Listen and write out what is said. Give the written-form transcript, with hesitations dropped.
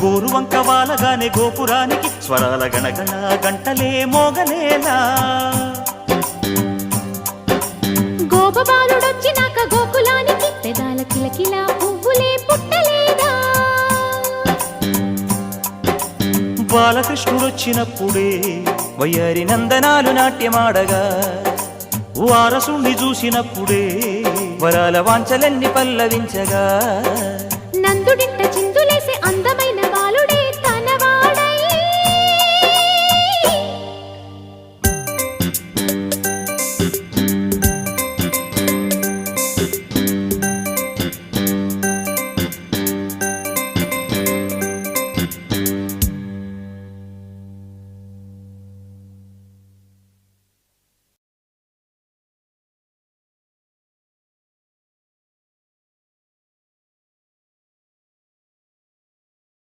గోరువంక వాలగానే గోపురానికి స్వరాల గణగణ గంటలే మోగలేలా గోపబాలుడొచ్చినాక గోకులానికి పెదాల కిలకిల పువ్వులే పుట్టలేదా బాలకృష్ణుడొచ్చినప్పుడే వయ్యారి నందనాలు నాట్యమాడగా వారసుణ్ణి చూసినప్పుడే వరాల వాంఛలన్నీ పల్లవించగా నందుడింట